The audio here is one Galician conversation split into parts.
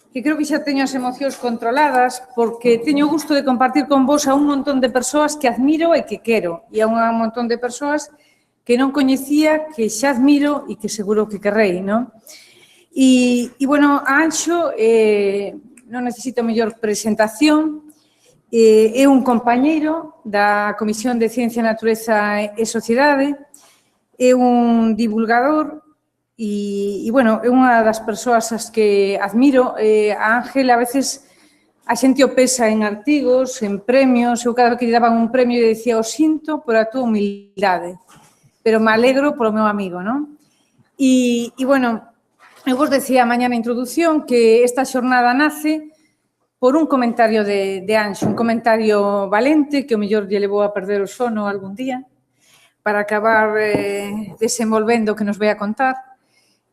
que creo que xa teño as emocións controladas porque teño o gusto de compartir con vos a un montón de persoas que admiro e que quero e a un montón de persoas que non coñecía, que xa admiro e que seguro que querrei, non? E bueno, a Anxo non necesito mellor presentación, é un compañeiro da Comisión de Ciencia, Natureza e Sociedade, é un divulgador e bueno, é unha das persoas as que admiro. A Ángel, a veces, a xente o pesa en artigos, en premios. Eu cada vez que lle daban un premio lle decía, o sinto por a túa humildade, pero me alegro polo meu amigo, non? E bueno, eu vos decía mañá na introdución que esta xornada nace por un comentario de Anxo, un comentario valente que o mellor lle levou a perder o sono algún día para acabar desenvolvendo o que nos vai a contar.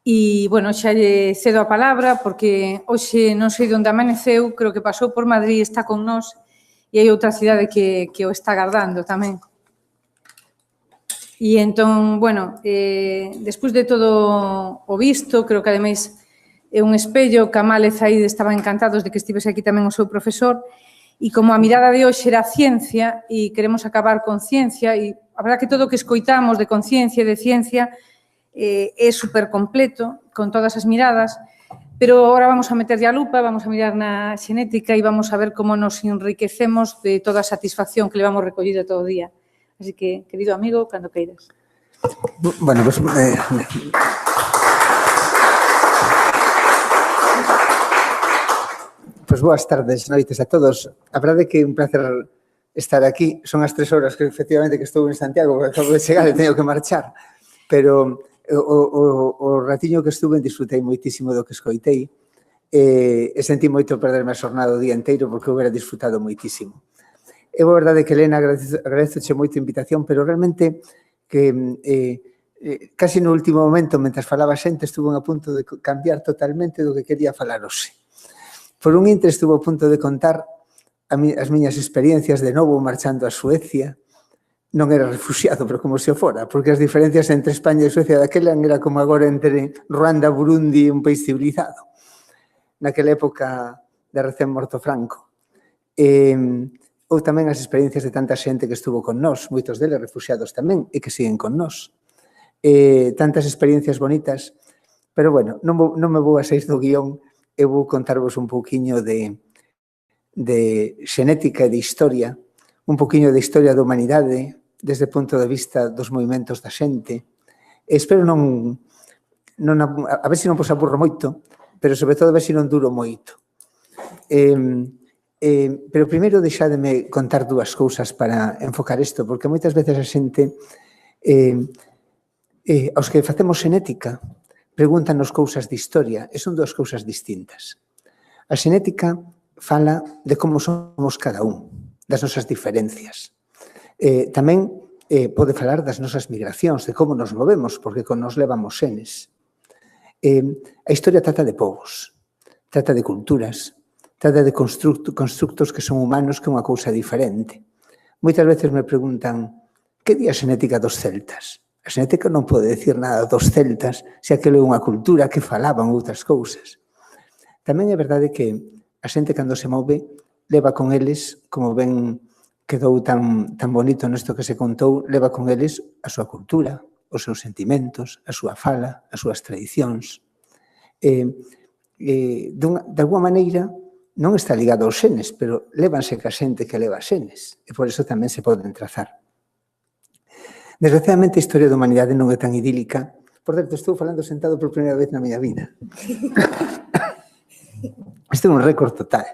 E, bueno, xa lle cedo a palabra porque hoxe non sei onde amaneceu, creo que pasou por Madrid, está con nós e hai outra cidade que o está agardando tamén. E entón, bueno, despois de todo o visto, creo que ademais é un espello, Kamal e Zaid estaban encantados de que estivese aquí tamén o seu profesor e como a mirada de hoxe era ciencia e queremos acabar con ciencia e a verdade que todo o que escoitamos de conciencia e de ciencia é super completo, con todas as miradas, pero agora vamos a meterlle a lupa, vamos a mirar na xenética e vamos a ver como nos enriquecemos de toda a satisfacción que levamos recollida todo o día. Así que, querido amigo, cando queiras. Bueno, pues... Pues boas tardes, noites a todos. A verdade é que é un placer estar aquí. Son as 3 horas que efectivamente que estou en Santiago, porque acabo de chegar e teño que marchar. Pero o ratiño que estuve disfrutei moitísimo do que escoitei e sentí moito perderme a xornada o día inteiro porque eu hubiera disfrutado moitísimo. É verdade que, Elena, agradezoche moito a invitación, pero realmente que casi no último momento, mentre falaba xente, estuve a punto de cambiar totalmente do que quería falar hoxe. Por un intre estuve a punto de contar as miñas experiencias de novo marchando a Suecia. Non era refuxiado, pero como se o fora, porque as diferencias entre España e Suecia daquela era como agora entre Ruanda, Burundi e un país civilizado. Naquela época de recén morto Franco. Ou tamén as experiencias de tanta xente que estuvo con nós, moitos deles refuxiados tamén, e que siguen con nós. Tantas experiencias bonitas, pero bueno, non me vou a sair do guión, eu vou contarvos un pouquiño de xenética e de historia, un pouquiño de historia da humanidade, desde o punto de vista dos movimentos da xente. Espero non a ver se non vos aburro moito, pero sobre todo a ver se non duro moito. Pero primeiro deixádeme contar 2 cousas para enfocar isto, porque moitas veces a xente, aos que facemos xenética, pregúntanos cousas de historia, e son 2 cousas distintas. A xenética fala de como somos cada un, das nosas diferencias. Tamén pode falar das nosas migracións, de como nos movemos, porque con nos levamos xenes. A historia trata de povos, trata de culturas, trata de constructos que son humanos, que é unha cousa diferente. Moitas veces me preguntan, que di a xenética dos celtas? A xenética non pode decir nada dos celtas se aquilo é unha cultura que falaban outras cousas. Tamén é verdade que a xente cando se move leva con eles, como ben quedou tan bonito nesto que se contou, leva con eles a súa cultura, os seus sentimentos, a súa fala, as súas tradicións. De alguma maneira non está ligado aos xenes, pero lévanse ca xente que leva xenes, e por iso tamén se poden trazar. Desgraciadamente, a historia da humanidade non é tan idílica. Por certo, estou falando sentado por primeira vez na miña vida. Isto é un récord total.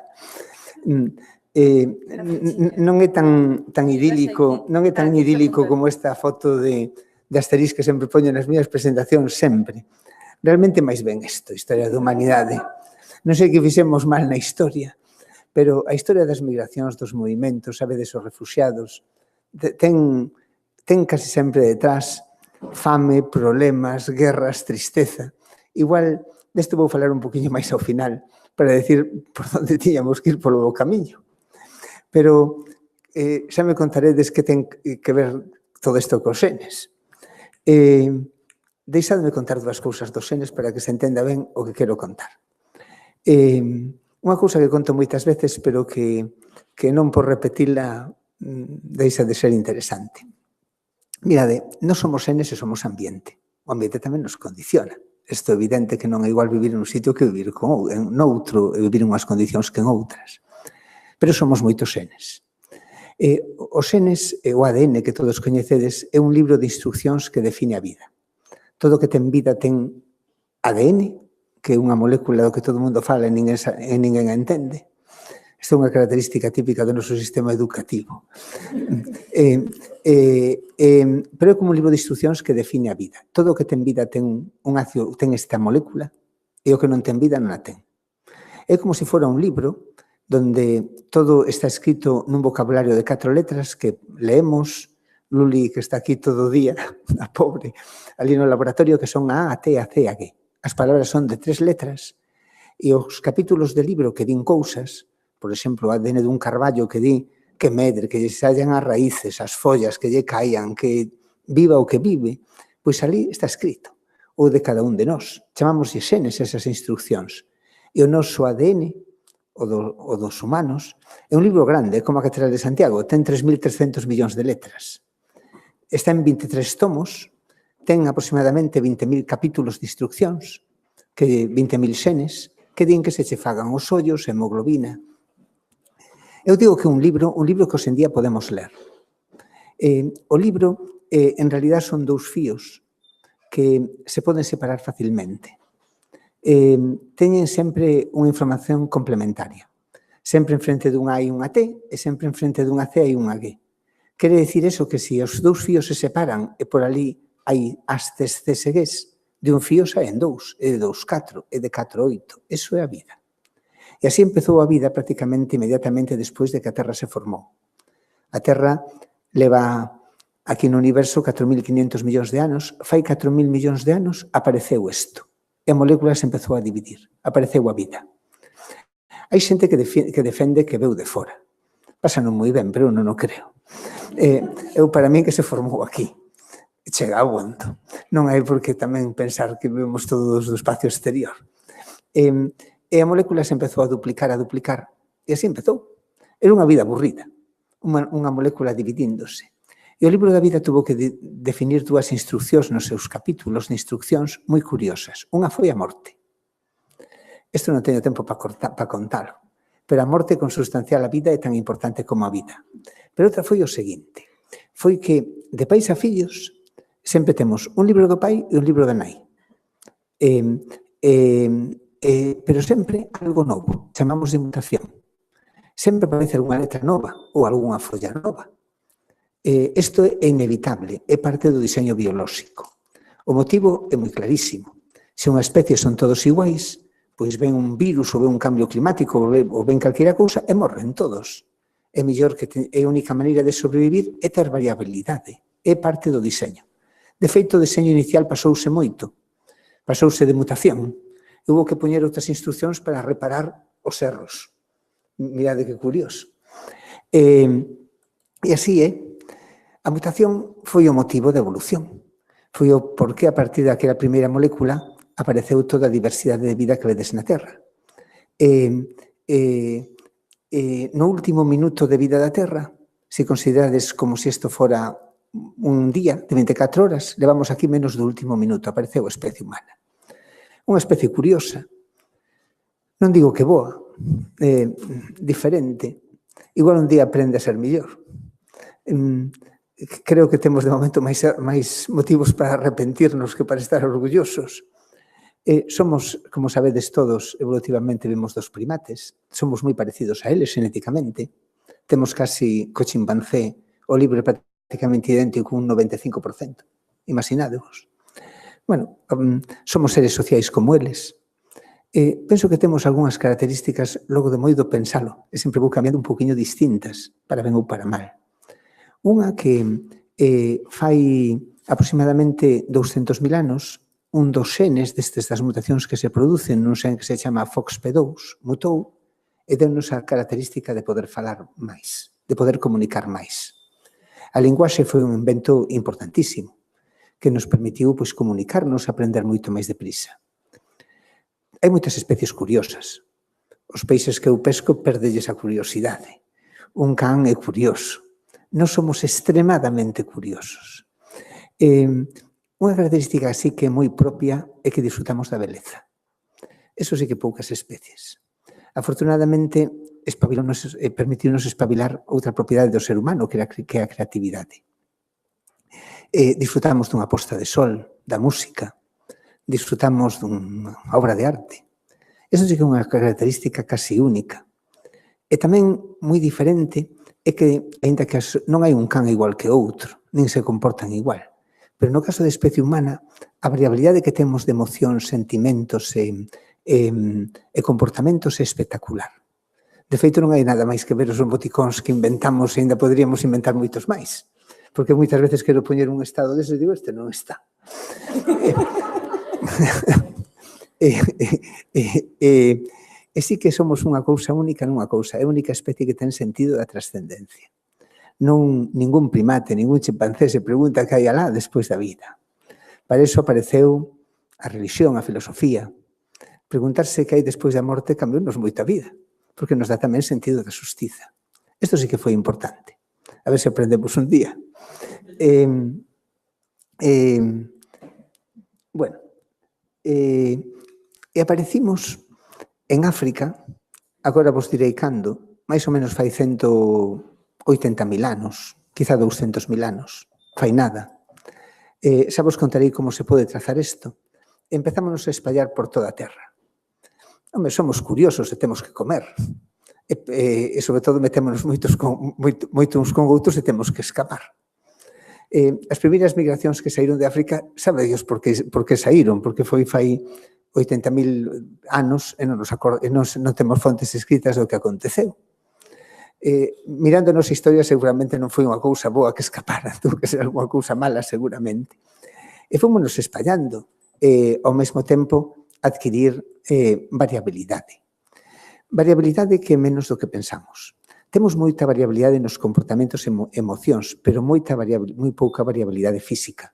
Non é tan idílico como esta foto de Asterix que sempre poño nas miñas presentacións sempre. Realmente máis ben isto, a historia da humanidade. Non sei que fixemos mal na historia, pero a historia das migracións, dos movimentos, sabedes, os refuxiados, ten casi sempre detrás fame, problemas, guerras, tristeza. Igual, desto vou falar un poquinho máis ao final para decir por onde tiñamos que ir polo camiño. Pero xa me contaredes que ten que ver todo isto cos xenes. Deixadme contar 2 cousas dos xenes para que se entenda ben o que quero contar. Unha cousa que conto moitas veces, pero que non por repetila deixa de ser interesante. Mirade, non somos senes e somos ambiente. O ambiente tamén nos condiciona. Isto é evidente que non é igual vivir nun sitio que vivir noutro, e vivir en unhas condicións que en outras. Pero somos moitos senes. Os senes, o ADN que todos coñecedes, é un libro de instruccións que define a vida. Todo que ten vida ten ADN, que é unha molécula do que todo o mundo fala e ninguén a entende. Esta é unha característica típica do noso sistema educativo. Pero é como un libro de instruccións que define a vida. Todo o que ten vida ten esta molécula e o que non ten vida non a ten. É como se fora un libro donde todo está escrito nun vocabulario de 4 letras que leemos. Luli, que está aquí todo o día, a pobre, ali no laboratorio, que son A, T, A, C, A, G. As palabras son de 3 letras e os capítulos de libro que din cousas, por exemplo, o ADN dun carballo que di que medre, que lle sallan as raíces, as follas, que lle caian, que viva o que vive, pois ali está escrito. O de cada un de nós. Chamámoslle xenes esas instruccións. E o noso ADN, o dos humanos, é un libro grande, como a Catedral de Santiago, ten 3.300 millóns de letras. Está en 23 tomos, ten aproximadamente 20.000 capítulos de instruccións, 20.000 xenes, que din que se che fagan os ollos, hemoglobina. Eu digo que un libro que hoxe en día podemos ler. O libro, en realidad, son 2 fíos que se poden separar facilmente. Teñen sempre unha información complementaria. Sempre enfrente dunha A hai unha T e sempre enfrente dunha C hai unha G. Quere dicir eso que se os 2 fíos se separan e por ali hai as Cs, Cs e Gs, de un fío saen 2, e de 2, 4, e de 4, 8. Eso é a vida. E así empezou a vida prácticamente inmediatamente despois de que a Terra se formou. A Terra leva aquí no universo 4.500 millóns de anos. Fai 4.000 millóns de anos apareceu isto. E a molécula se empezou a dividir. Apareceu a vida. Hai xente que defende que veu de fora. Pásanos moi ben, pero non o creo. Eu, para mí, que se formou aquí. Chega a aguanto. Non hai por que tamén pensar que vemos todos do espacio exterior. E a molécula se empezou a duplicar, e así empezou. Era unha vida aburrida, unha molécula dividíndose. E o libro da vida tuvo que definir 2 instruccións nos seus capítulos de instruccións moi curiosas. Unha foi a morte. Isto non teño tempo para contalo, pero a morte consustancial á vida é tan importante como a vida. Pero outra foi o seguinte, foi que de pais a fillos sempre temos un libro do pai e un libro da nai. Pero sempre algo novo, chamamos de mutación. Sempre aparece algunha letra nova ou algunha folla nova. Isto é inevitable, é parte do diseño biolóxico. O motivo é moi clarísimo. Se unha especie son todos iguais, pois ven un virus ou ven un cambio climático ou ven calquera cousa e morren todos. É mellor que é a única maneira de sobrevivir é ter variabilidade. É parte do diseño. De feito, o diseño inicial pasouse moito. Pasouse de mutación. Houve que poñer outras instruccións para reparar os erros. Mirade que curioso. E así é. A mutación foi o motivo da evolución. Foi o porqué a partir daquela primeira molécula apareceu toda a diversidade de vida que vedes na Terra. No último minuto de vida da Terra, se considerades como se isto fora un día de 24 horas, levamos aquí menos do último minuto, apareceu a especie humana. Unha especie curiosa, non digo que boa, diferente, igual un día aprende a ser mellor. Creo que temos de momento máis motivos para arrepentirnos que para estar orgullosos. Somos, como sabedes todos, evolutivamente vemos dos primates, somos moi parecidos a eles genéticamente, temos casi co chimpancé o libre prácticamente idéntico un 95%, imaginadevos. Bueno, somos seres sociais como eles. Penso que temos algunhas características logo de moito pensalo, e sempre vou cambiando un poquinho distintas, para ben ou para mal. Unha que fai aproximadamente 200.000 anos, un dos xenes destes das mutacións que se producen nun xen que se chama FOXP2 mutou e deu-nos a característica de poder falar máis, de poder comunicar máis. A linguaxe foi un invento importantísimo que nos permitiu comunicarnos, aprender moito máis deprisa. Hai moitas especies curiosas. Os peixes que eu pesco perdelles a curiosidade. Un can é curioso. Nós somos extremadamente curiosos. Unha característica así que é moi propia é que disfrutamos da beleza. Eso sí que poucas especies. Afortunadamente, permitiu-nos espabilar outra propiedade do ser humano, que é a creatividade. Disfrutamos dunha posta de sol, da música, disfrutamos dunha obra de arte. Eso sí que é unha característica casi única. E tamén moi diferente é que, aínda que non hai un can igual que outro, nin se comportan igual, pero no caso da especie humana, a variabilidade que temos de emocións, sentimentos e comportamentos é espectacular. De feito, non hai nada máis que ver os emoticóns que inventamos e ainda poderíamos inventar moitos máis, porque moitas veces quero poñer un estado deses e digo, este non está. E sí que somos unha cousa única nunha cousa, é a única especie que ten sentido da trascendencia. Non ningún primate, ningún chimpancé se pregunta que hai alá despois da vida. Para iso apareceu a religión, a filosofía. Preguntarse que hai despois da morte cambiounos moita vida, porque nos dá tamén sentido da xustiza. Isto sí que foi importante. A ver se aprendemos un día. Bueno, e aparecimos en África, agora vos direi cando, máis ou menos fai 180.000 anos, quizá 200.000 anos, fai nada. Xa vos contarei como se pode trazar isto. Empezámonos a espallar por toda a terra. Home, somos curiosos e temos que comer. E sobre todo metémonos moito uns con outros e temos que escapar. As primeiras migracións que saíron de África, sabe Dios por que saíron, porque foi fai 80.000 anos e non temos fontes escritas do que aconteceu. Mirando a nosa historia, seguramente non foi unha cousa boa que escapara, tuvo que ser alguma cousa mala, seguramente. E fomos espallando, ao mesmo tempo, adquirir variabilidade. Variabilidade que é menos do que pensamos. Temos moita variabilidade nos comportamentos e emocións, pero moi pouca variabilidade física.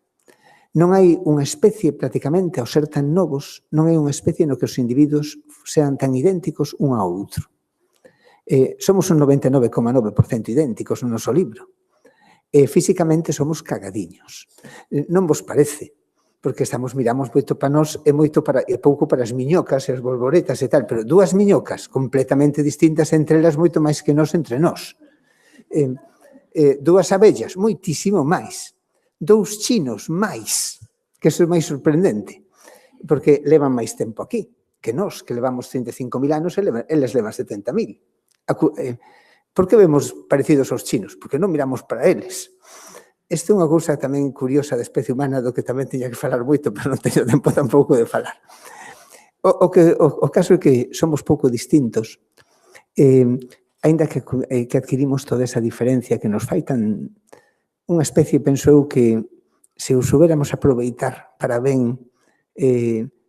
Non hai unha especie, prácticamente, ao ser tan novos, non hai unha especie no que os individuos sean tan idénticos un a outro. Somos un 99,9% idénticos no noso libro. Físicamente somos cagadiños. Non vos parece? Porque miramos moito para nós e pouco para as miñocas e as bolboretas e tal, pero dúas miñocas completamente distintas entre elas, moito máis que nós entre nós. Dúas abellas, moitísimo máis. Dous chinos, máis, que iso é máis sorprendente, porque levan máis tempo aquí que nós, que levamos 35.000 anos e eles levan 70.000. Por que vemos parecidos aos chinos? Porque non miramos para eles. Esta é unha cousa tamén curiosa da especie humana do que tamén teña que falar moito, pero non teño tempo tampouco de falar. O caso é que somos pouco distintos, aínda que adquirimos toda esa diferencia que nos fai tan... Unha especie, penso eu, que se o soubéramos aproveitar para ben,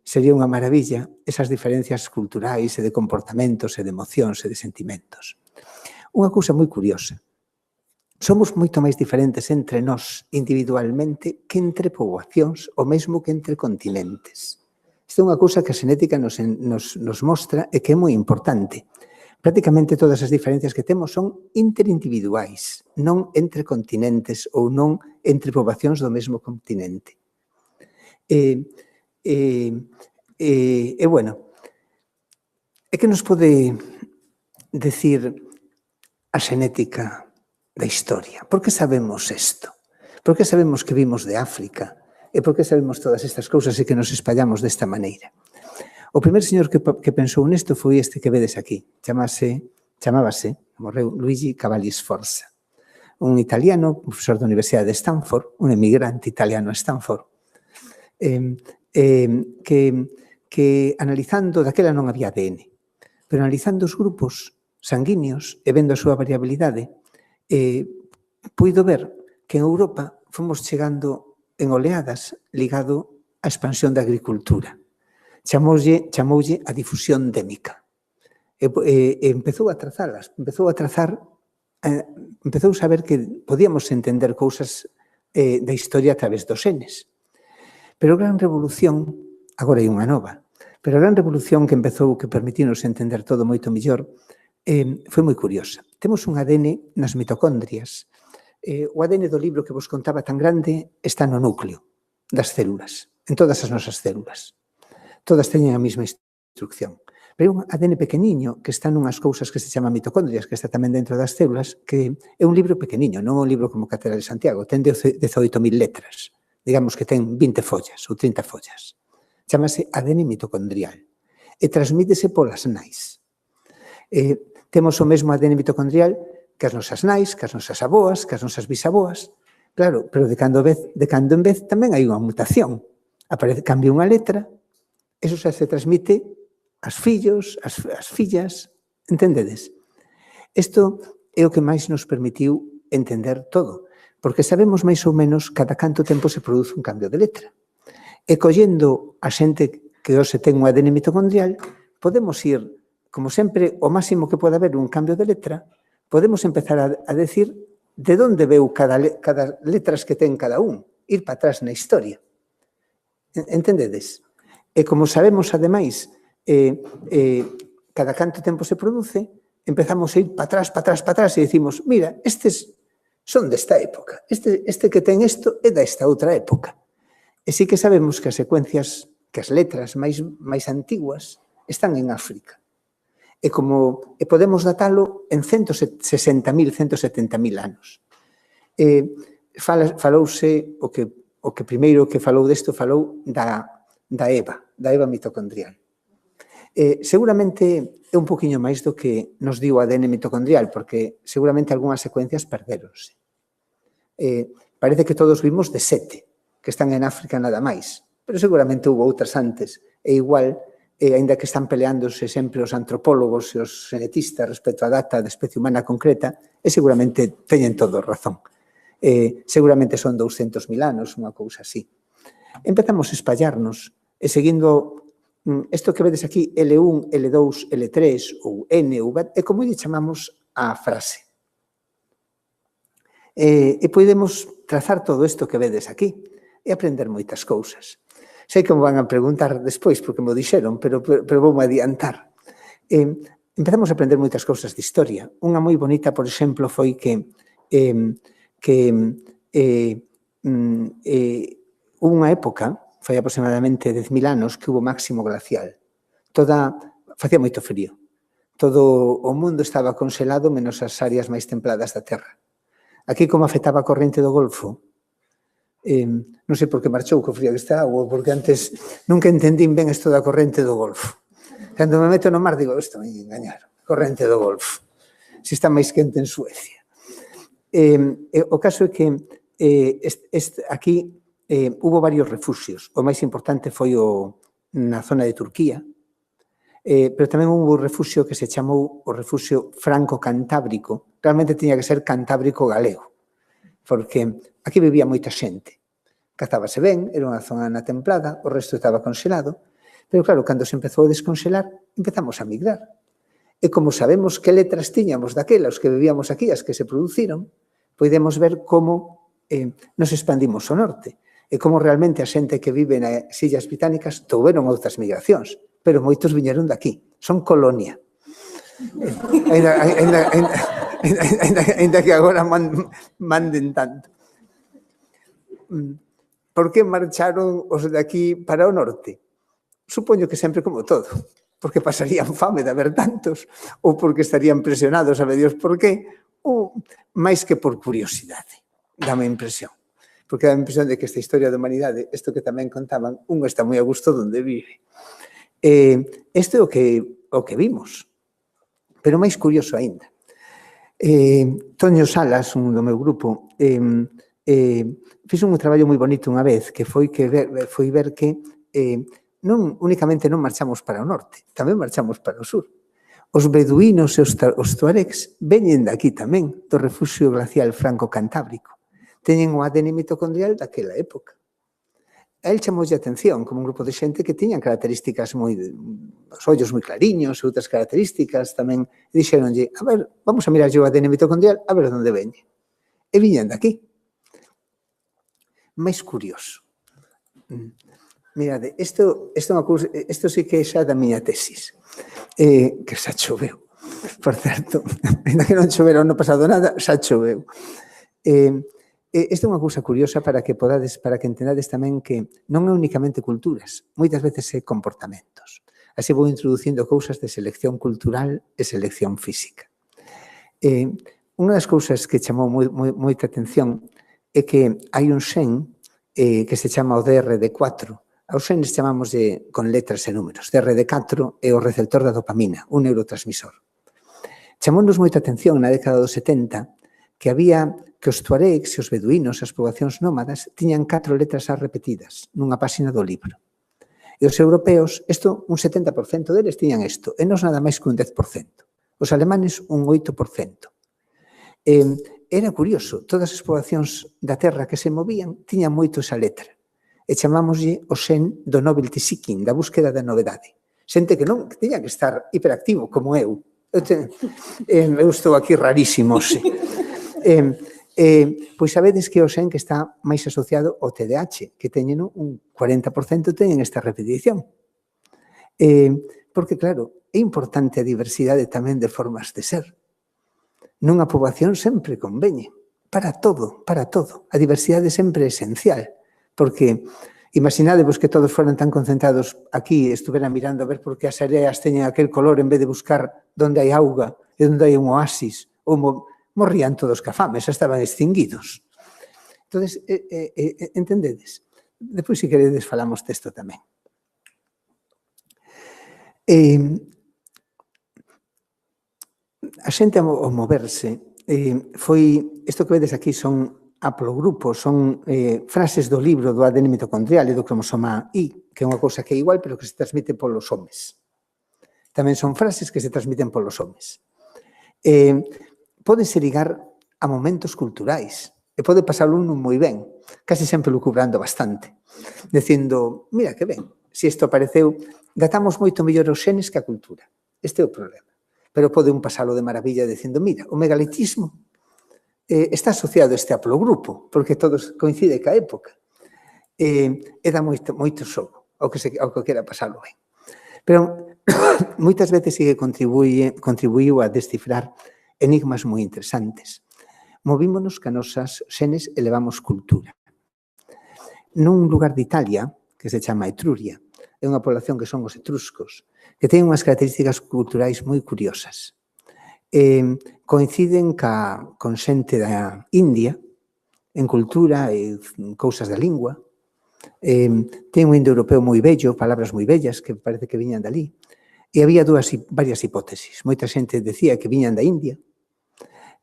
sería unha maravilla esas diferencias culturais e de comportamentos e de emocións e de sentimentos. Unha cousa moi curiosa. Somos moito máis diferentes entre nós individualmente que entre poboacións, o mesmo que entre continentes. Isto é unha cousa que a xenética nos mostra e que é moi importante. Prácticamente todas as diferencias que temos son interindividuais, non entre continentes ou non entre poboacións do mesmo continente. Bueno, é que nos pode decir a xenética da historia? Por que sabemos isto? Por que sabemos que vimos de África? E por que sabemos todas estas cousas e que nos espallamos desta maneira? O primeiro señor que pensou nisto foi este que vedes aquí. Chamábase, morreu, Luigi Cavalli Sforza. Un italiano, profesor da Universidade de Stanford, un emigrante italiano a Stanford, que analizando, daquela non había ADN, pero analizando os grupos sanguíneos e vendo a súa variabilidade, puido ver que en Europa fomos chegando en oleadas ligado á expansión da agricultura. Chamoulle a difusión démica. Empezou a trazalas, empezou a saber que podíamos entender cousas da historia a través dos xenes. Pero a gran revolución, agora hai unha nova, Pero a gran revolución que empezou, que permitinos entender todo moito mellor, foi moi curiosa. Temos un ADN nas mitocondrias. O ADN do libro que vos contaba tan grande está no núcleo das células, en todas as nosas células. Todas teñen a mesma instrucción. Pero un ADN pequeniño que está nunhas cousas que se chama mitocondrias, que está tamén dentro das células, que é un libro pequeniño, non un libro como Catedral de Santiago, ten 18.000 letras. Digamos que ten 20 follas ou 30 follas. Chámase ADN mitocondrial e transmítese polas nais. Temos o mesmo ADN mitocondrial que as nosas nais, que as nosas aboas, que as nosas bisaboas. Claro, pero de cando en vez tamén hai unha mutación. Cambia unha letra, eso xa se transmite aos fillos, ás fillas, entendedes? Isto é o que máis nos permitiu entender todo, porque sabemos máis ou menos cada canto tempo se produce un cambio de letra. E collendo a xente que hoxe ten un ADN mitocondrial, podemos ir, como sempre, o máximo que pode haber un cambio de letra, podemos empezar a decir de onde veu cada letras que ten cada un, ir para atrás na historia. Entendedes? E como sabemos, ademais, cada canto tempo se produce, empezamos a ir para atrás e decimos, mira, estes son desta época, este que ten isto é desta outra época. E sí que sabemos que as secuencias, que as letras máis antiguas están en África. E podemos datalo en 160.000, 170.000 anos. Falouse, o que primeiro que falou desto, falou da EVA mitocondrial. Seguramente é un poquinho máis do que nos diu o ADN mitocondrial, porque seguramente algunhas secuencias perderonse. Parece que todos vimos de 7, que están en África nada máis, pero seguramente houve outras antes, e igual, aínda que están peleándose sempre os antropólogos e os genetistas respecto á data da especie humana concreta, e seguramente teñen todo razón. Seguramente son 200.000 anos, unha cousa así. Empezamos a espallarnos, e seguindo isto que vedes aquí, L1, L2, L3, ou N, ou V, é como lle chamamos a frase. E podemos trazar todo isto que vedes aquí, e aprender moitas cousas. Sei que me van a preguntar despois, porque me o dixeron, pero voume adiantar. Empezamos a aprender moitas cousas de historia. Unha moi bonita, por exemplo, foi que houve unha época, foi aproximadamente 10.000 anos, que hubo máximo glacial. Facía moito frío. Todo o mundo estaba congelado, menos as áreas máis templadas da Terra. Aquí, como afectaba a corrente do Golfo, non sei por que marchou co frío que está agua, porque antes nunca entendín ben isto da corrente do Golfo. Cando me meto no mar, digo, isto me engañaron, corrente do Golfo. Se está máis quente en Suecia. O caso é que aquí hubo varios refuxios. O máis importante foi na zona de Turquía, pero tamén hubo un refuxio que se chamou o refuxio franco-cantábrico. Realmente tiña que ser cantábrico-galego, porque aquí vivía moita xente. Cazábase ben, era unha zona templada, o resto estaba congelado, pero claro, cando se empezou a descongelar, empezamos a migrar. E como sabemos que letras tiñamos daquelas que vivíamos aquí, as que se produciron, podemos ver como nos expandimos ao norte e como realmente a xente que vive nas Illas Británicas touveron outras migracións, pero moitos viñeron daqui, son colonia. Ainda que agora manden tanto. Por que marcharon os de aquí para o norte? Supoño que sempre como todo, porque pasarían fame de haber tantos, ou porque estarían presionados, sabe Dios por qué, ou máis que por curiosidade, dame a impresión. Porque dá a impresión de que esta historia da humanidade, isto que tamén contaban, un está moi a gusto donde vive. Isto é o que vimos, pero máis curioso aínda. Toño Salas, un do meu grupo, fixo un traballo moi bonito unha vez, que foi ver que non únicamente non marchamos para o norte, tamén marchamos para o sur. Os beduínos e os tuaregs veñen daqui tamén, do refuxio glacial franco-cantábrico. Teñen o ADN mitocondrial daquela época. A él chamoulle a atención como un grupo de xente que tiñan características os ollos moi clariños, outras características tamén. Dixéronlle, a ver, vamos a mirar o ADN mitocondrial, a ver onde veñe. E viñan daqui. Máis curioso. Mirade, isto sí que é xa da miña tesis, que xa choveu, por certo, ainda que non chovera no pasado nada, xa choveu. Isto é unha cousa curiosa para que entendades tamén que non é únicamente culturas, moitas veces é comportamentos. Así vou introducindo cousas de selección cultural e selección física. Unha das cousas que chamou moita atención é que hai un xen que se chama o DRD4. Aos xenes chamámoslle con letras e números. DRD4 é o receptor da dopamina, un neurotransmisor. Chamounos moita atención na década dos 70 que había que os tuaregs e os beduínos, as poboacións nómadas, tiñan 4 letras A repetidas nunha páxina do libro. E os europeos, un 70% deles tiñan isto, e nos nada máis que un 10%. Os alemanes, un 8%. Era curioso, todas as poboacións da terra que se movían tiñan moito esa letra. E chamámoslle o xen do novelty seeking, da búsqueda da novedade. Xente que non tiña que estar hiperactivo, como eu. Eu estou aquí rarísimo, sí. Pois sabedes que o xen que está máis asociado ao TDAH, que teñen un 40% teñen esta repetición. Porque, claro, é importante a diversidade tamén de formas de ser. Nunha poboación sempre conveñe, para todo. A diversidade sempre é esencial, porque imaginadevos que todos foran tan concentrados aquí e estuveran mirando a ver por que as areas teñen aquel color en vez de buscar onde hai auga e onde hai un oasis, ou morrían todos ca fame, xa estaban extinguidos. Entón, entendedes? Depois, se queredes, falamos desto tamén. A xente ao moverse isto que vedes aquí son haplogrupos, son frases do libro do ADN mitocondrial e do cromosoma Y, que é unha cousa que é igual, pero que se transmite polos homes. Tamén son frases que se transmiten polos homes. Pódese ligar a momentos culturais e pode pasar un moi ben, casi sempre lucubrando bastante, dicindo, mira que ben, se isto apareceu, datamos moito mellor os xenes que a cultura. Este é o problema. Pero pode un pasalo de maravilla dicindo, mira, o megalitismo está asociado a este haplogrupo, porque todos coincide ca época. E dá moito xogo ao que quera pasalo ben. Pero moitas veces sí que contribuiu a descifrar enigmas moi interesantes. Movímonos ca nosas xenes e levamos cultura. Nun lugar de Italia, que se chama Etruria, é unha población que son os etruscos, que ten unhas características culturais moi curiosas. Coinciden con xente da India en cultura e cousas da lingua. Ten un indoeuropeo moi bello, palabras moi bellas que parece que viñan dali. E había varias hipótesis. Moita xente decía que viñan da India.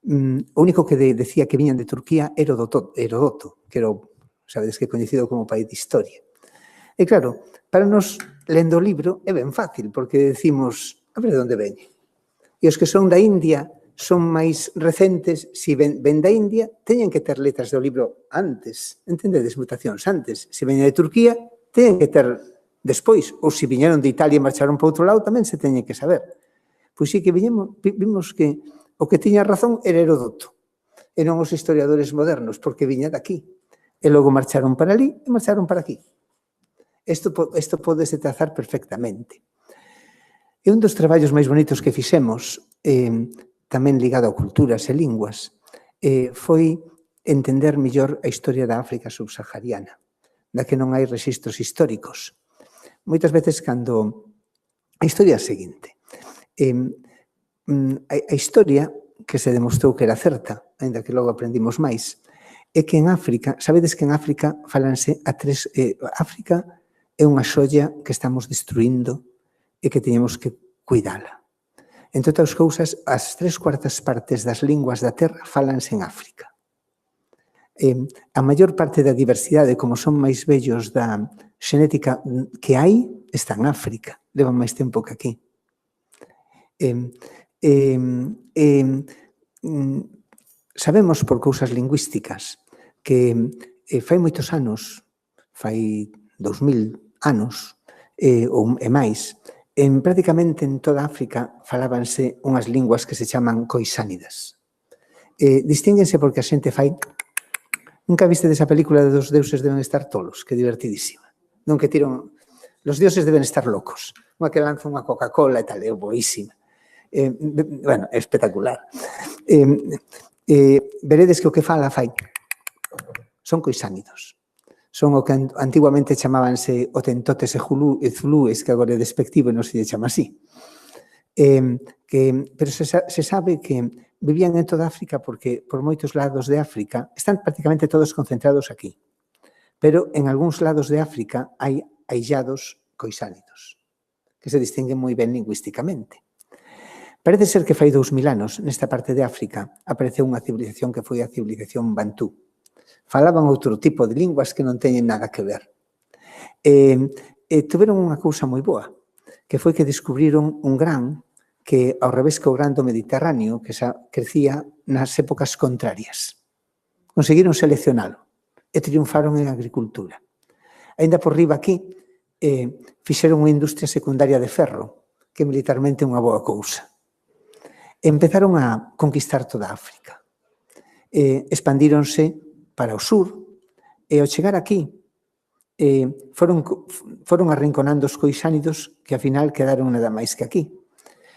O único que decía que viñan de Turquía era Herodoto, que era, sabedes que é coñecido como pai de historia. E claro, para nos, lendo o libro, é ben fácil, porque decimos, a ver de onde veñe. E os que son da India son máis recentes, se ven da India, teñen que ter letras do libro antes, entendedes, mutacións antes. Se veñen de Turquía, teñen que ter despois, ou se viñeron de Italia e marcharon para outro lado, tamén se teñen que saber. Pois sí que vimos que o que tiña razón era Herodoto, e non os historiadores modernos, porque viña daqui. E logo marcharon para ali e marcharon para aquí. Isto podese trazar perfectamente. E un dos traballos máis bonitos que fixemos, tamén ligado a culturas e linguas, foi entender mellor a historia da África subsahariana, da que non hai rexistros históricos. Moitas veces, cando... A historia é a seguinte. A historia, que se demostrou que era certa, ainda que logo aprendimos máis, é que en África, sabedes que en África falanse África é unha xoia que estamos destruindo e que teñemos que cuidala. Entre outras cousas, as 3/4 partes das linguas da Terra falanse en África. A maior parte da diversidade, como son máis vellos da xenética que hai, está en África. Levan máis tempo que aquí. Sabemos por cousas lingüísticas que fai moitos anos, fai 2000 anos e máis, prácticamente en toda África falábanse unhas linguas que se chaman coisánidas. Distínguense porque a xente fai... Nunca viste desa película de Dos deuses deben estar tolos? Que divertidísima. Non que tiran... Los dioses deben estar locos. Unha que lanza unha Coca-Cola e tal, é boísima. Bueno, é espectacular. Veredes que o que fala fai... Son coisánidos. Son o que antiguamente chamábanse otentotes e zulúes, que agora é despectivo e non se chama así. Pero se sabe que vivían en toda África porque por moitos lados de África están prácticamente todos concentrados aquí. Pero en algúns lados de África hai aillados coisánidos, que se distinguen moi ben lingüísticamente. Parece ser que fai 2000 anos, nesta parte de África, apareceu unha civilización que foi a civilización Bantú. Falaban outro tipo de linguas que non teñen nada que ver. Tiveron unha cousa moi boa, que foi que descubriron un gran que, ao revés que o gran do Mediterráneo, que crecía nas épocas contrarias. Conseguiron seleccionalo e triunfaron en agricultura. Ainda por riba aquí, fixeron unha industria secundaria de ferro, que militarmente é unha boa cousa. Empezaron a conquistar toda África. Expandíronse para o sur e ao chegar aquí foron arrinconando os coisánidos que ao final quedaron nada máis que aquí.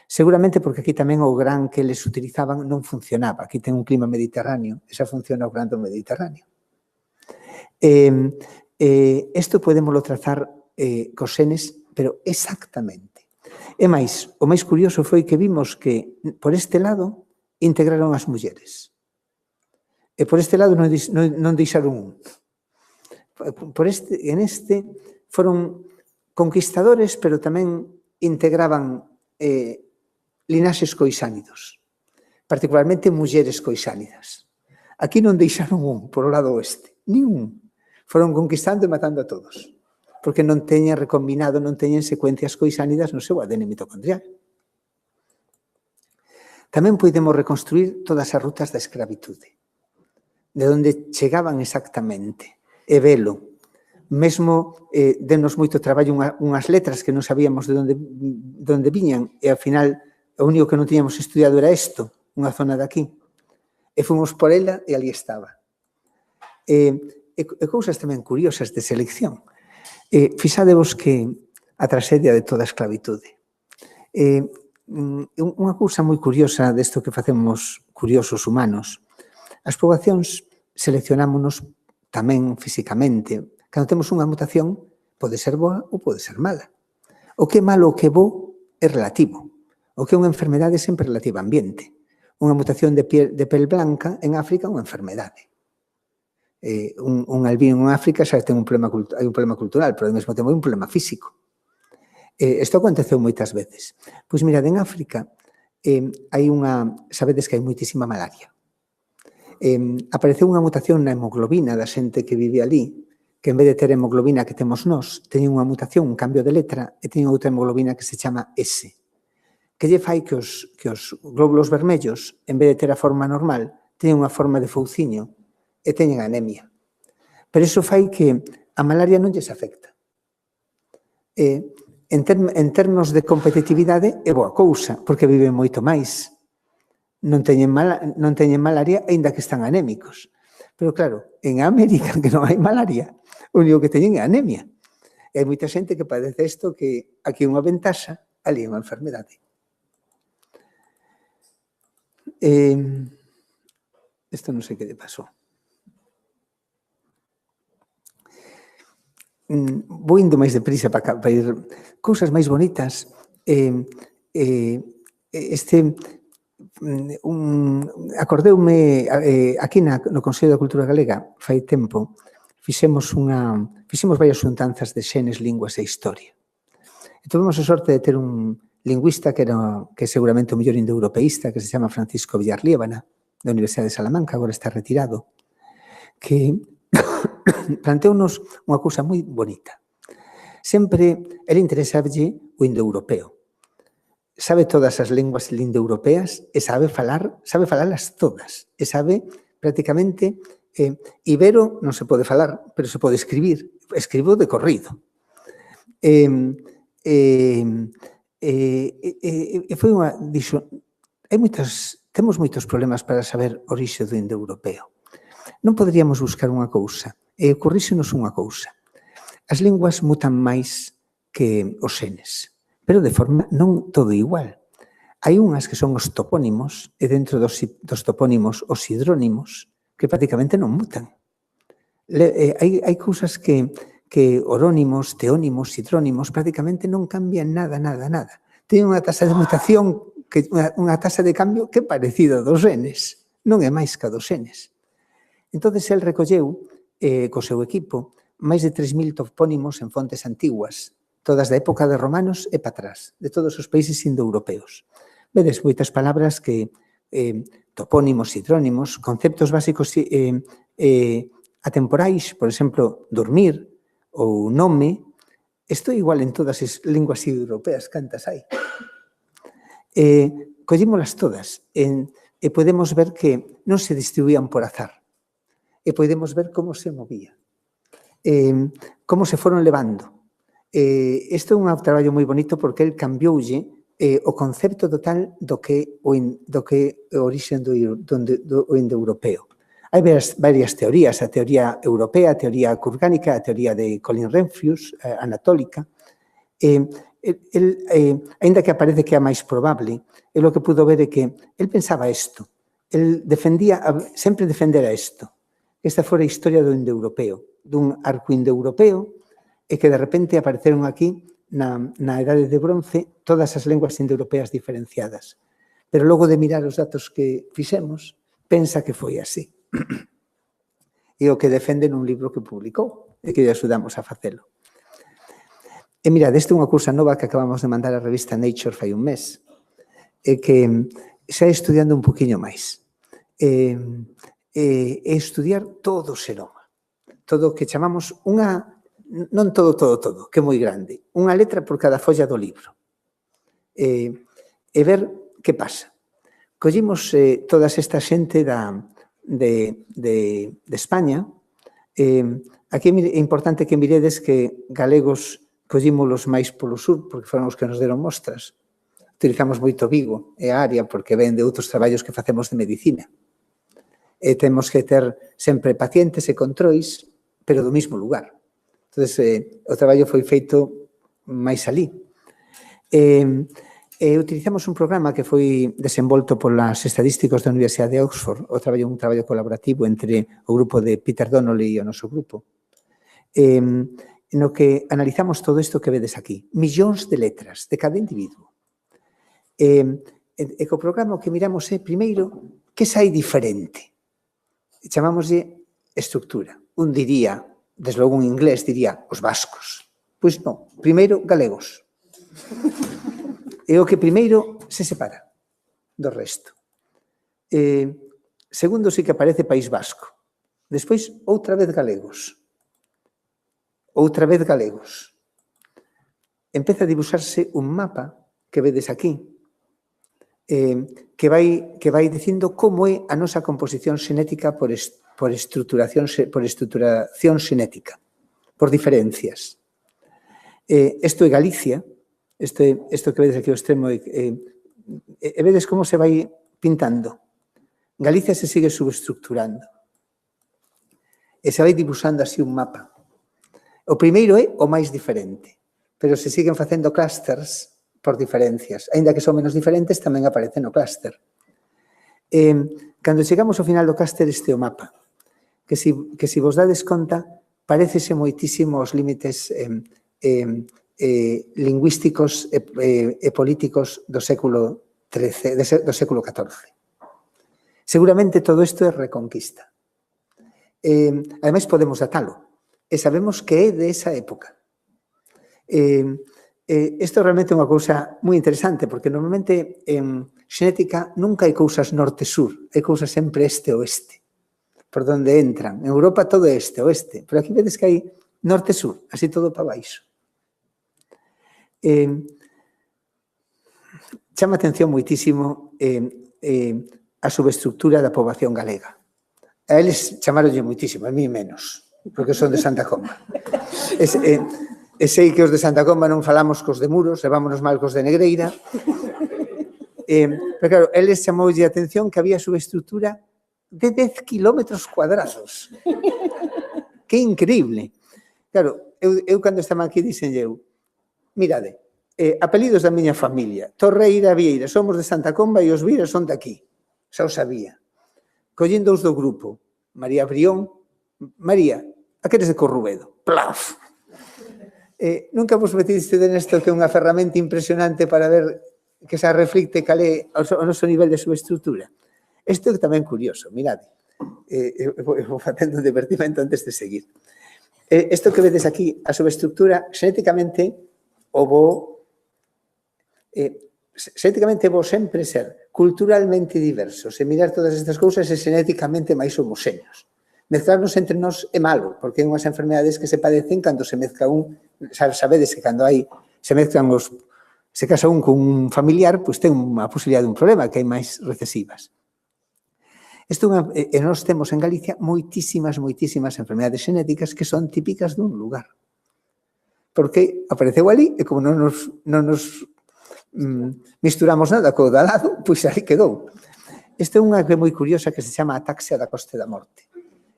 Seguramente porque aquí tamén o gran que eles utilizaban non funcionaba. Aquí ten un clima mediterráneo, e xa funciona o gran do Mediterráneo. Isto podémoslo trazar cos senes, pero exactamente. E máis, o máis curioso foi que vimos que por este lado integraron as mulleres. E por este lado non deixaron un. En este foron conquistadores, pero tamén integraban linaxes coisánidos, particularmente mulleres coisánidas. Aquí non deixaron un, por o lado oeste, ni un. Foron conquistando e matando a todos, porque non teñen recombinado, non teñen secuencias coisánidas no seu ADN mitocondrial. Tamén podemos reconstruir todas as rutas da escravitude, de onde chegaban exactamente, e velo. Mesmo denos moito traballo unhas letras que non sabíamos de onde viñan, e ao final o único que non tiñamos estudiado era isto, unha zona de aquí. E fomos por ela e ali estaba. E cousas tamén curiosas de selección. Fixadevos que a traxedia de toda a esclavitude. Unha cousa moi curiosa desto que facemos curiosos humanos. As poboacións seleccionámonos tamén físicamente. Cando temos unha mutación, pode ser boa ou pode ser mala. O que é malo ou que é bo é relativo. O que é unha enfermedade é sempre relativa ao ambiente. Unha mutación de pel blanca en África é unha enfermedade. Un albino en África xa hai un problema cultural, pero ao mesmo tempo hai un problema físico. Isto aconteceu moitas veces. Pois mirad, en África sabedes que hai moitísima malaria. Apareceu unha mutación na hemoglobina da xente que vive ali, que en vez de ter hemoglobina que temos nós, teñen unha mutación, un cambio de letra, e teñen outra hemoglobina que se chama S, que lle fai que os glóbulos vermellos, en vez de ter a forma normal, teñen unha forma de fouciño e teñen anemia. Pero iso fai que a malaria non lles afecta. En termos de competitividade é boa cousa, porque viven moito máis. Non teñen malaria, aínda que están anémicos. Pero claro, en América, que non hai malaria, o único que teñen é anemia. E hai moita xente que padece isto, que aquí é unha ventaxa, ali é unha enfermedade. Isto non sei que lle pasou. Vou indo máis deprisa para ir cousas máis bonitas. Acordeume aquí no Consello da Cultura Galega fai tempo, fixemos varias xuntanzas de xenes, linguas e historia. E tivemos a sorte de ter un lingüista que é seguramente o mellor indoeuropeísta, que se chama Francisco Villar Liébana, da Universidade de Salamanca, agora está retirado, que planteunos unha cousa moi bonita. Sempre ele interesalle o indoeuropeo. Sabe todas as linguas indoeuropeas e sabe falalas todas. E sabe prácticamente, ibero non se pode falar, pero se pode escribir. Escribo de corrido. Foi unha... Temos moitos problemas para saber o orixe do indoeuropeo. Non poderíamos buscar unha cousa, e ocurríxenos unha cousa. As linguas mutan máis que os xenes, pero de forma non todo igual. Hai unhas que son os topónimos e dentro dos topónimos os hidrónimos que prácticamente non mutan. Hai cousas que orónimos, teónimos, hidrónimos prácticamente non cambian nada. Ten unha taxa de mutación, unha taxa de cambio que é parecida dos xenes, non é máis que a dos xenes. Entón, el recolleu co seu equipo máis de 3.000 topónimos en fontes antiguas, todas da época de romanos e para atrás, de todos os países indoeuropeos. Vedes moitas palabras que topónimos, hidrónimos, conceptos básicos atemporais, por exemplo, dormir ou nome, isto é igual en todas as linguas europeas, cantas hai. Collímolas todas e podemos ver que non se distribuían por azar. E podemos ver como se movía, como se foron levando. Isto é un traballo moi bonito porque el cambioulle o concepto total do que é o orixe do indoeuropeo. Hai varias teorías, a teoría europea, a teoría curgánica, a teoría de Colin Renfrews, anatólica. Ainda que aparece que é a máis probable, el o que pudo ver é que el pensaba isto, el sempre defendera isto. Esta fora a historia do indoeuropeo, dun arco indoeuropeo e que de repente apareceron aquí na Edade de Bronce todas as linguas indoeuropeas diferenciadas. Pero logo de mirar os datos que fixemos, pensa que foi así. E o que defende nun libro que publicou e que lle axudamos a facelo. E mirad, esta é unha cousa nova que acabamos de mandar á revista Nature fai un mes e que xa estudiando un poquinho máis. Estudiar todo o xenoma. Todo o que chamamos unha... Non todo, que é moi grande. Unha letra por cada folla do libro. E ver que pasa. Collimos toda esta xente de España. Aquí é importante que miredes que galegos collímolos máis polo sur, porque foron os que nos deron mostras. Utilizamos moito Vigo e a área, porque ven de outros traballos que facemos de medicina. E temos que ter sempre pacientes e controis, pero do mesmo lugar. Entón, o traballo foi feito máis alí. Utilizamos un programa que foi desenvolto polas estadísticos da Universidade de Oxford, un traballo colaborativo entre o grupo de Peter Donnelly e o noso grupo, no que analizamos todo isto que vedes aquí, millóns de letras de cada individuo. E co programa o que miramos é, primeiro, que sai diferente. Chamámoslle estructura. Un diría, desde logo un inglés diría, os vascos. Pois non, primeiro galegos. É o que primeiro se separa do resto. Segundo, sí que aparece País Vasco. Despois, outra vez galegos. Outra vez galegos. Empeza a dibuixarse un mapa que vedes aquí, que vai dicindo como é a nosa composición xenética por estruturación xenética, por diferencias. Isto é Galicia, isto que vedes aquí ao extremo, e vedes como se vai pintando. Galicia se sigue subestructurando. E se vai dibuixando así un mapa. O primeiro é o máis diferente, pero se siguen facendo clústers por diferencias. Aínda que son menos diferentes, tamén aparecen no clúster. Cando chegamos ao final do clúster, este é o mapa, que se vos dades conta, parecese moitísimo os límites lingüísticos e políticos do século XIV. Seguramente todo isto é reconquista. Ademais, podemos datalo. E sabemos que é de esa época. Isto realmente é unha cousa moi interesante, porque normalmente en xenética nunca hai cousas norte-sur, hai cousas sempre este-oeste, por donde entran. En Europa todo é este-oeste, pero aquí vedes que hai norte-sur, así todo para baixo. Chama atención moitísimo a subestructura da poboación galega. A eles chamaronlle moitísimo, a mí menos, porque son de Santa Comba. E sei que os de Santa Comba non falamos cos de Muros, levámonos mal cos de Negreira. Pero claro, eles chamoulle a atención que había subestructura de 10 kilómetros cuadrados. Que increíble. Claro, eu cando estaba aquí dixenlle eu, mirade, apelidos da miña familia, Torreira, Vieira, somos de Santa Comba e os Viras son de aquí. Xa o sabía. Collín dous do grupo, María Brión, María, a que eres de Corrubedo? Plaf! Nunca vos metiste nesto que é unha ferramenta impresionante para ver que se reflicte cal é o noso nivel de subestructura. Isto é tamén curioso, mirade. Vou facendo un divertimento antes de seguir. Isto que vedes aquí, a subestructura, xenéticamente, o bo sempre ser culturalmente diversos e mirar todas estas cousas e xenéticamente máis homogéneos. Mezclarnos entre nós é malo, porque hai unhas enfermedades que se padecen cando se mezcla un, sabedes que cando se mezclan se casa un con un familiar, pois ten unha posibilidade de un problema, que hai máis recesivas. E nós temos en Galicia moitísimas enfermedades xenéticas que son típicas dun lugar. Porque apareceu ali e como non nos misturamos nada co de al lado, pois ali quedou. Esta é unha que é moi curiosa que se chama ataxia da Costa da Morte.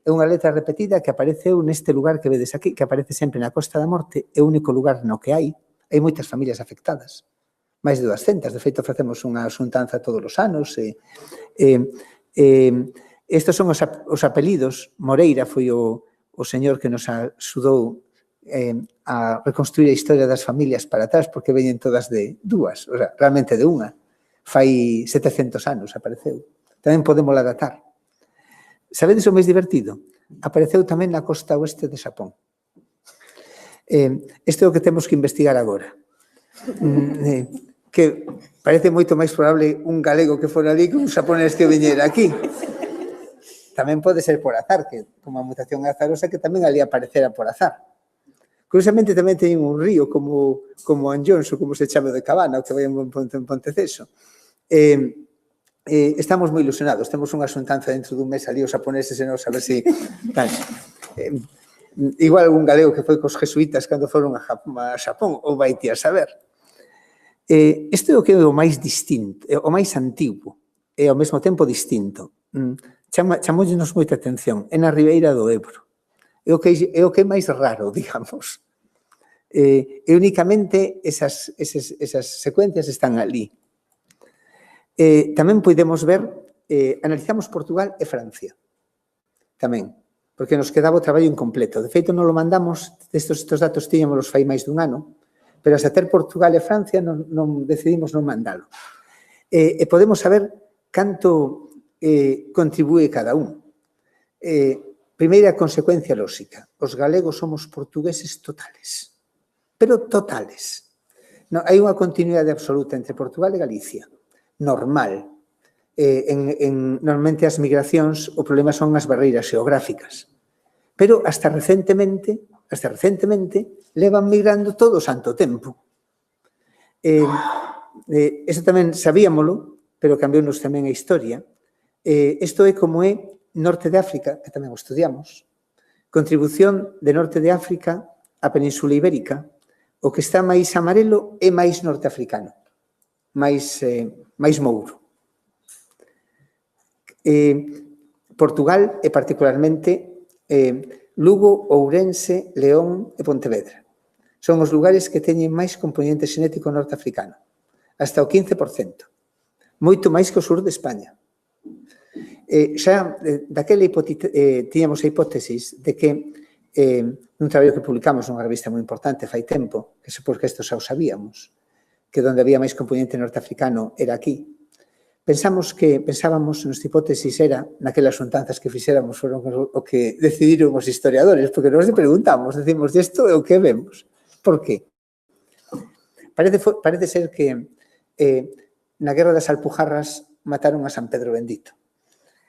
É unha letra repetida que apareceu neste lugar que vedes aquí, que aparece sempre na Costa da Morte, é o único lugar no que hai moitas familias afectadas, máis de 200, de feito facemos unha xuntanza todos os anos, estes son os apelidos. Moreira foi o señor que nos axudou a reconstruir a historia das familias para atrás, porque veñen todas de dúas, o sea, realmente de unha, fai 700 anos apareceu, tamén podemos datar. Sabedes o máis divertido? Apareceu tamén na costa oeste de Xapón. Isto é o que temos que investigar agora. Que parece moito máis probable un galego que fora ali que un xaponés que viñera aquí. Tamén pode ser por azar, que como a mutación azarosa que tamén ali aparecera por azar. Curiosamente tamén teñen un río como Anllóns, ou como se chama de Cabana, o que vai en Ponteceso. Estamos moi ilusionados, temos unha xuntanza dentro dun mes ali os xaponeses e nos a ver se... Igual un galego que foi cos jesuítas cando foron a Xapón, ou vai ti a saber. Isto é o que é o máis distinto, o máis antigo, e ao mesmo tempo distinto. Chamollenos moita atención, é na Ribeira do Ebro. É o que é máis raro, digamos. E únicamente esas secuencias están ali. Tamén podemos ver, analizamos Portugal e Francia, tamén, porque nos quedaba o traballo incompleto. De feito, non lo mandamos, estos datos tiñamos fai máis dun ano, pero hasta ter Portugal e Francia decidimos non mandalo. E podemos saber canto contribúe cada un. Primeira consecuencia lóxica, os galegos somos portugueses totales, pero totales. Hai unha continuidade absoluta entre Portugal e Galicia. Normal. Normalmente as migracións, o problema son as barreiras xeográficas. Pero hasta recentemente, levan migrando todo o santo tempo. Isto tamén sabíamolo, pero cambiounos tamén a historia. Isto é como é Norte de África, que tamén o estudiamos. Contribución de Norte de África á Península Ibérica. O que está máis amarelo é máis norteafricano. máis mouro. Portugal e particularmente Lugo, Ourense, León e Pontevedra. Son os lugares que teñen máis componente xenético norteafricano, hasta o 15%, moito máis que o sur de España. Xa daquela tiñamos a hipótesis de que nun traballo que publicamos nunha revista moi importante fai tempo, que porque isto xa o sabíamos, que onde había máis componente norteafricano era aquí. Pensábamos, nosa hipótesis era, naquelas xuntanzas que fixéramos, foron o que decidiron os historiadores, porque nos preguntamos, decimos, isto é o que vemos. Por qué? Parece ser que na Guerra das Alpujarras mataron a San Pedro Bendito,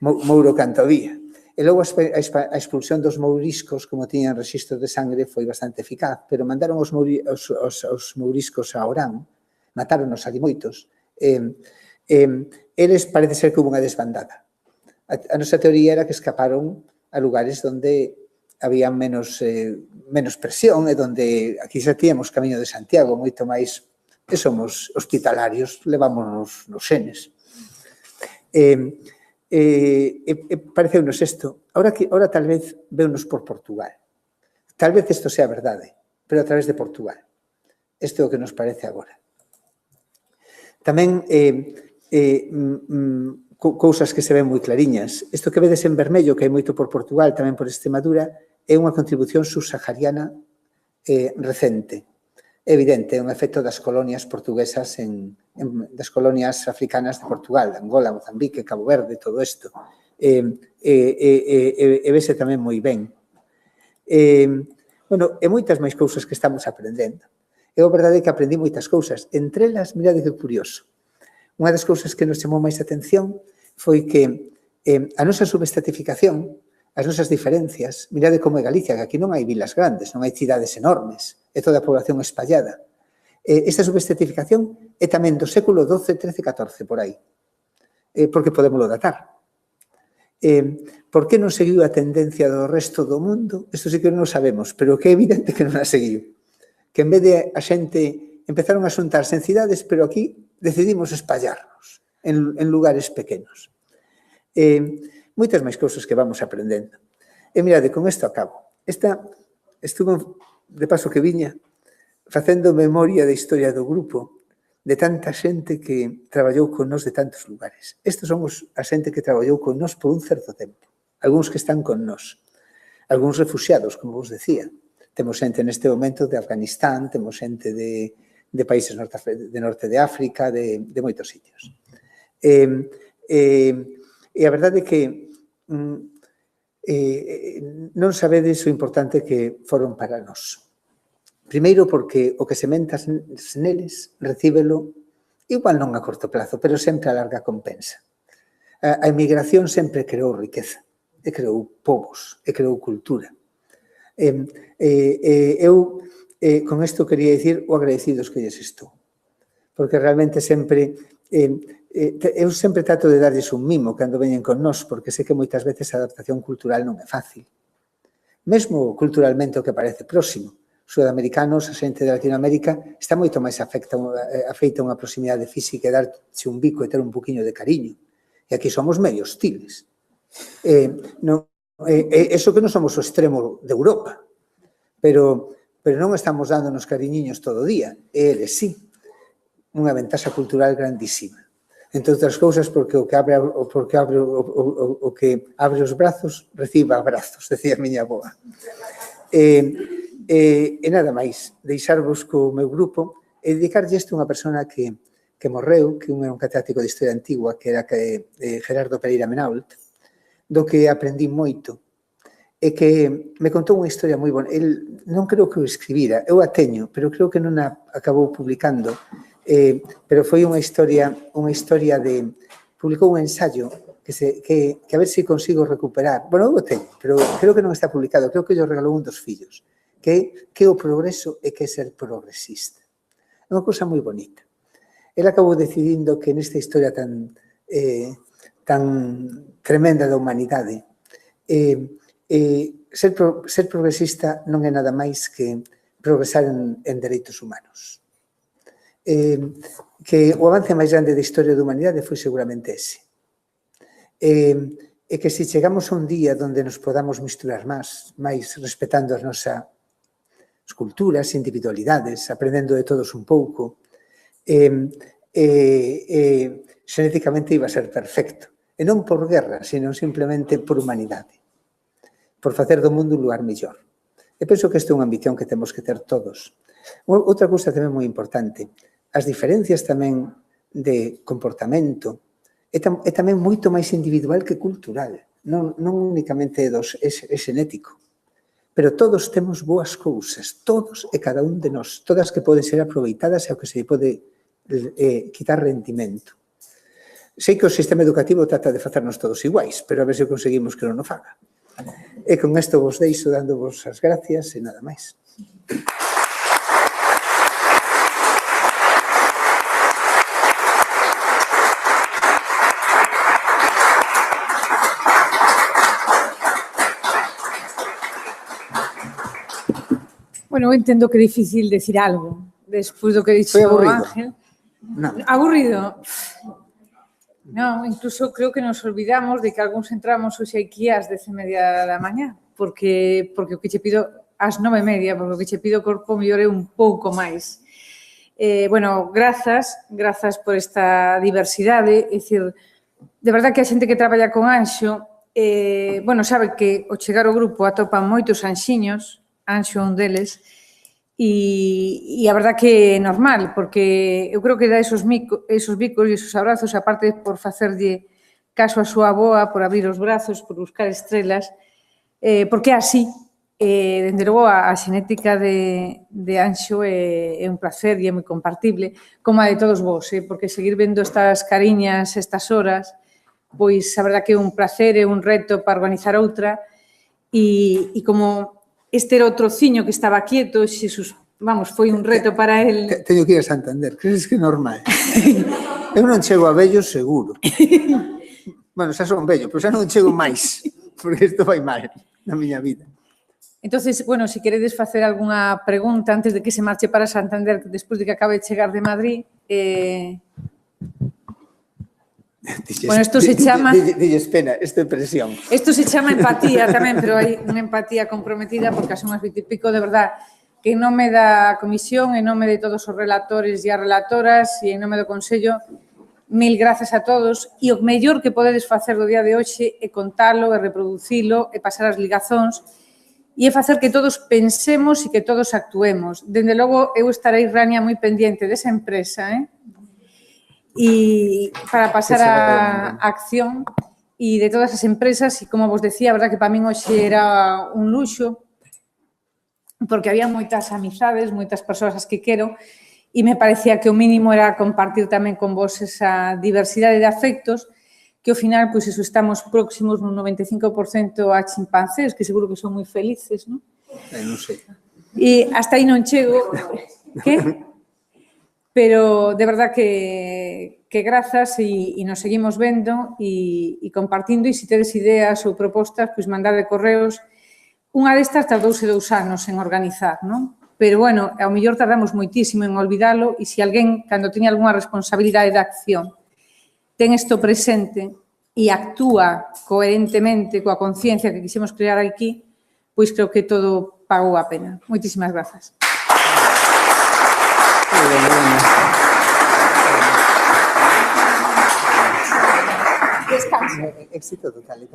Mouro Cantovía. E logo a expulsión dos mouriscos, como tiñan rexistros de sangre, foi bastante eficaz, pero mandaron os mouriscos a Orán, matáronos ali moitos, eles parece ser que hubo unha desbandada. A nosa teoría era que escaparon a lugares onde había menos presión e onde aquí xa tíamos Camiño de Santiago, moito máis, que somos hospitalarios, levamos nos xenes. Pareceunos isto. Ahora tal vez veunos por Portugal. Tal vez isto sea verdade, pero a través de Portugal. Isto é o que nos parece agora. Tamén cousas que se ven moi clariñas. Isto que vedes en vermello, que hai moito por Portugal, tamén por Extremadura, é unha contribución subsahariana recente. É evidente, é un efecto das colonias portuguesas, das colonias africanas de Portugal, Angola, Mozambique, Cabo Verde, todo isto. E vese tamén moi ben. Bueno, e moitas máis cousas que estamos aprendendo. É a verdade que aprendí moitas cousas. Entre elas, mirade que curioso. Unha das cousas que nos chamou máis atención foi que a nosa subestratificación, as nosas diferencias, mirade como é Galicia, que aquí non hai vilas grandes, non hai cidades enormes, é toda a población espallada. Esta subestratificación é tamén do século XII, XIII, XIV, por aí, porque podémoslo datar. Por que non seguiu a tendencia do resto do mundo? Isto sí que non sabemos, pero que é evidente que non a seguiu. Que en vez de a xente empezaron a xuntarse en cidades, pero aquí decidimos espallarnos en lugares pequenos. Moitas máis cousas que vamos aprendendo. E mirade, con isto acabo. Estuve, de paso que viña, facendo memoria da historia do grupo, de tanta xente que traballou con nós de tantos lugares. Estes son a xente que traballou con nós por un certo tempo. Algúns que están con nós. Algúns refuxiados, como vos decía. Temos xente neste momento de Afganistán, temos xente de países de norte de África, de moitos sitios. E a verdade é que non sabedes o importante que foron para nós. Primeiro, porque o que sementas neles, recíbelo, igual non a corto plazo, pero sempre a larga compensa. A emigración sempre creou riqueza, e creou povos, e creou cultura. Eu, con isto, quería dicir o agradecidos que lles estou, porque realmente sempre, eu sempre trato de darlles un mimo cando veñen con nós, porque sei que moitas veces a adaptación cultural non é fácil. Mesmo culturalmente o que parece próximo. Sudamericanos, a xente de Latinoamérica, está moito máis afeita unha proximidade física e darche un bico e ter un poquinho de cariño. E aquí somos medio hostiles. Eso que non somos o extremo de Europa, pero non estamos dándonos cariñiños todo o día. E eles sí. Unha ventaxa cultural grandísima. Entre outras cousas, porque o que abre os brazos, reciba abrazos, decía a miña avoa. E nada máis, deixarvos co meu grupo e dedicarlle isto a unha persona que morreu, que era un catedrático de Historia Antigua, que era Gerardo Pereira Menault, do que aprendí moito, e que me contou unha historia moi bonita. El non creo que o escribira, eu a teño, pero creo que non a acabou publicando, pero foi unha historia de... Publicou un ensayo que a ver se consigo recuperar. Bueno, eu o teño, pero creo que non está publicado, creo que yo regalou un dos fillos, que é o progreso e que é ser progresista. É unha cousa moi bonita. Ele acabou decidindo que nesta historia tan tremenda da humanidade, ser progresista non é nada máis que progresar en dereitos humanos. Que o avance máis grande da historia da humanidade foi seguramente ese. E que se chegamos a un día onde nos podamos misturar máis respetando as nosas culturas, individualidades, aprendendo de todos un pouco, xenéticamente iba a ser perfecto. E non por guerra, sino simplemente por humanidade. Por facer do mundo un lugar mellor. E penso que esta é unha ambición que temos que ter todos. Outra cousa tamén moi importante, as diferencias tamén de comportamento é tamén moito máis individual que cultural. Non únicamente é xenético. Pero todos temos boas cousas, todos e cada un de nós, todas que poden ser aproveitadas e ao que se pode quitar rendimento. Sei que o sistema educativo trata de facernos todos iguais, pero a ver se conseguimos que non o faga. E con isto vos deixo dándovos as gracias e nada máis. Bueno, eu entendo que é difícil decir algo despois do que dixo o Ángel. Aburrido? Non, incluso creo que nos olvidamos de que algúns entramos hoxe aquí ás 10:30 da mañá, porque o que che pido ás 9:30, porque o que che pido o corpo mellor é un pouco máis. Bueno, grazas por esta diversidade, é dicir, de verdad que a xente que traballa con Anxo, bueno, sabe que ao chegar ao grupo atopan moitos anxiños, Anxo é un deles, e a verdad que é normal, porque eu creo que dá esos bicos e esos abrazos, aparte por facerlle caso a súa avoa, por abrir os brazos, por buscar estrelas, porque é así. Dende logo, a xenética de Anxo é un placer e é moi compartible, como a de todos vos, porque seguir vendo estas cariñas, estas horas, pois a verdad que é un placer, é un reto para organizar outra, e como este era o trociño que estaba quieto, Xesús, vamos, foi un reto para el. Teño que ir a Santander, crees que é normal? Eu non chego a vello seguro. Bueno, xa son vello, pero xa non chego máis, porque isto vai mal na miña vida. Entonces, bueno, se queredes facer algunha pregunta antes de que se marche para Santander, despois de que acabe de chegar de Madrid, bueno, isto se chama... Dilles pena, esta presión. Isto se chama empatía tamén, pero hai unha empatía comprometida porque son as 20 e pico, de verdad, que en nome da comisión, en nome de todos os relatores e as relatoras e en nome do Consello, mil grazas a todos e o mellor que podedes facer do día de hoxe é contalo, é reproducilo, é pasar as ligazóns e é facer que todos pensemos e que todos actuemos. Dende logo, eu estarei, Rania, moi pendiente desa empresa, e para pasar a acción e de todas as empresas, e como vos decía, a verdad que para min hoxe era un luxo, porque había moitas amizades, moitas persoas as que quero, e me parecía que o mínimo era compartir tamén con vos esa diversidade de afectos, que ao final, pois, eso, estamos próximos nun 95% a chimpancés, que seguro que son moi felices, non? Non sei. E hasta aí non chego. Que? Pero, de verdad, que grazas e nos seguimos vendo e compartindo, e se tedes ideas ou propostas, pois mandade correos. Unha destas tardouse 2 anos en organizar, non? Pero, bueno, ao mellor tardamos moitísimo en olvidalo e se alguén, cando teña algunha responsabilidade de acción, ten isto presente e actúa coherentemente coa conciencia que quixemos crear aquí, pois creo que todo pagou a pena. Moitísimas grazas. Descanso. Éxito total.